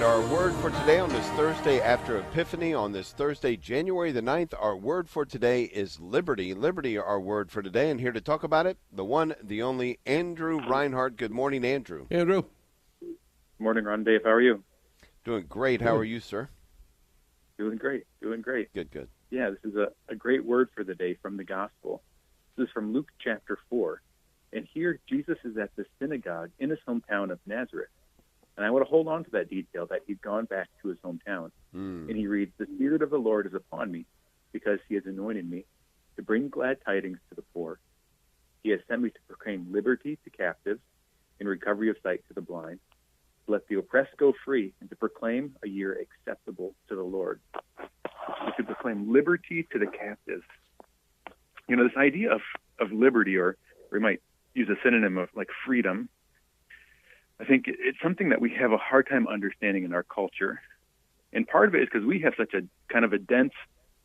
Our word for today on this Thursday after Epiphany, on this Thursday, January the 9th, our word for today is liberty. Liberty, our word for today, and here to talk about it, the one, the only, Andrew Reinhart. Good morning, Andrew. Andrew. Good morning, Ron. Dave, how are you? Doing great. How are you, sir? Doing great. Good, good. Yeah, this is a great word for the day from the Gospel. This is from Luke chapter 4. And here, Jesus is at the synagogue in his hometown of Nazareth. And I want to hold on to that detail, that he'd gone back to his hometown. And he reads, "The Spirit of the Lord is upon me, because he has anointed me to bring glad tidings to the poor. He has sent me to proclaim liberty to captives and recovery of sight to the blind, to let the oppressed go free, and to proclaim a year acceptable to the Lord." To proclaim liberty to the captives. You know, this idea of liberty, or we might use a synonym of like freedom, I think it's something that we have a hard time understanding in our culture. And part of it is because we have such a kind of a dense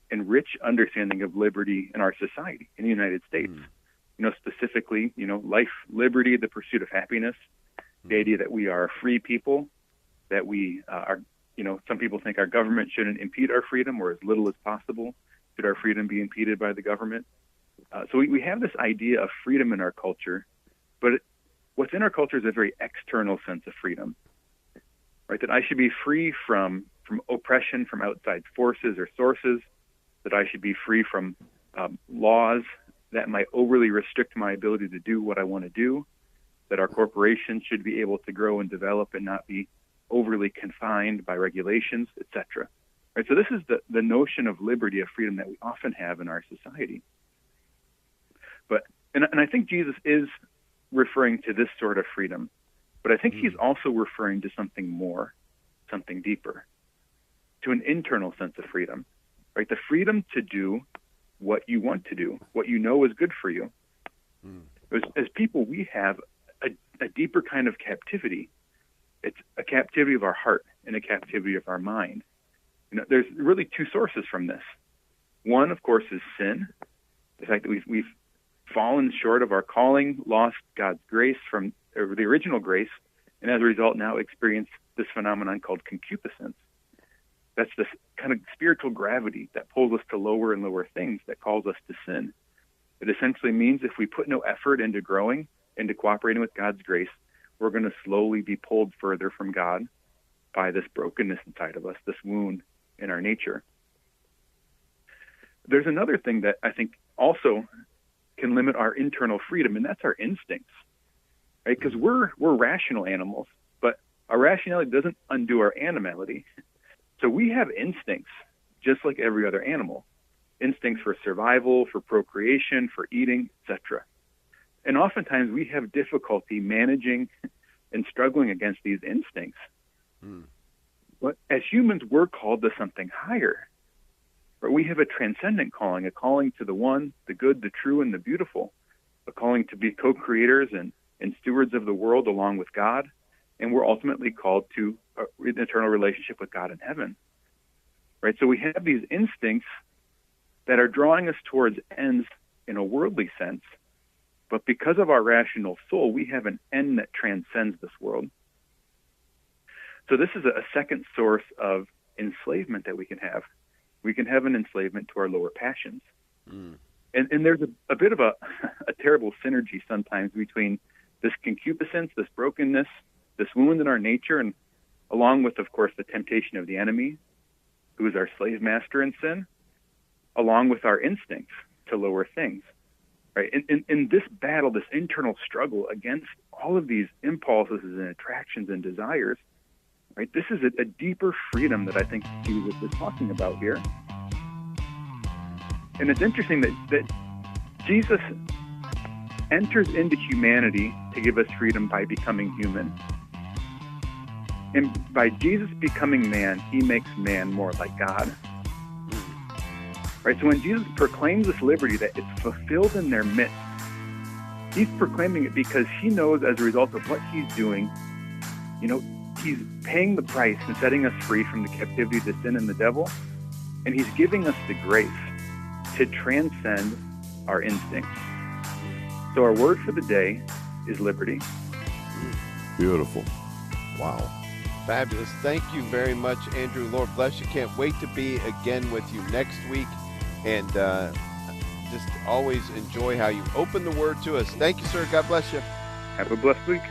and rich understanding of liberty in our society, in the United States. You know, specifically, life, liberty, the pursuit of happiness, the idea that we are a free people, that we are, some people think our government shouldn't impede our freedom, or as little as possible should our freedom be impeded by the government. So we have this idea of freedom in our culture, but what's in our culture is a very external sense of freedom, right? That I should be free from oppression from outside forces or sources, that I should be free from laws that might overly restrict my ability to do what I want to do, that our corporations should be able to grow and develop and not be overly confined by regulations, etc. Right? So this is the notion of liberty, of freedom that we often have in our society. And I think Jesus is referring to this sort of freedom, but I think he's also referring to something more, something deeper, to an internal sense of freedom, right? The freedom to do what you want to do, what you know is good for you. As people, we have a deeper kind of captivity. It's a captivity of our heart and a captivity of our mind. There's really two sources from this. One, of course, is sin, the fact that we've fallen short of our calling, lost God's grace the original grace, and as a result now experience this phenomenon called concupiscence. That's this kind of spiritual gravity that pulls us to lower and lower things, that calls us to sin. It essentially means if we put no effort into growing, into cooperating with God's grace, we're going to slowly be pulled further from God by this brokenness inside of us, this wound in our nature. There's another thing that I think also can limit our internal freedom, and that's our instincts, right? Because we're rational animals, but our rationality doesn't undo our animality. So we have instincts, just like every other animal. Instincts for survival, for procreation, for eating, etc. And oftentimes we have difficulty managing and struggling against these instincts. But as humans, we're called to something higher. We have a transcendent calling, a calling to the one, the good, the true, and the beautiful, a calling to be co-creators and stewards of the world along with God, and we're ultimately called to an eternal relationship with God in heaven. Right? So we have these instincts that are drawing us towards ends in a worldly sense, but because of our rational soul, we have an end that transcends this world. So this is a second source of enslavement that we can have. We can have an enslavement to our lower passions. And there's a bit of a terrible synergy sometimes between this concupiscence, this brokenness, this wound in our nature, and along with, of course, the temptation of the enemy, who is our slave master in sin, along with our instincts to lower things. Right? In this battle, this internal struggle against all of these impulses and attractions and desires, right? This is a deeper freedom that I think Jesus is talking about here. And it's interesting that Jesus enters into humanity to give us freedom by becoming human. And by Jesus becoming man, he makes man more like God. Right? So when Jesus proclaims this liberty, that it's fulfilled in their midst, he's proclaiming it because he knows as a result of what he's doing, he's paying the price and setting us free from the captivity to sin and the devil, and he's giving us the grace to transcend our instincts. So our word for the day is liberty. Beautiful. Wow. Fabulous. Thank you very much, Andrew. Lord bless you. Can't wait to be again with you next week. And just always enjoy how you open the word to us. Thank you, sir. God bless you. Have a blessed week.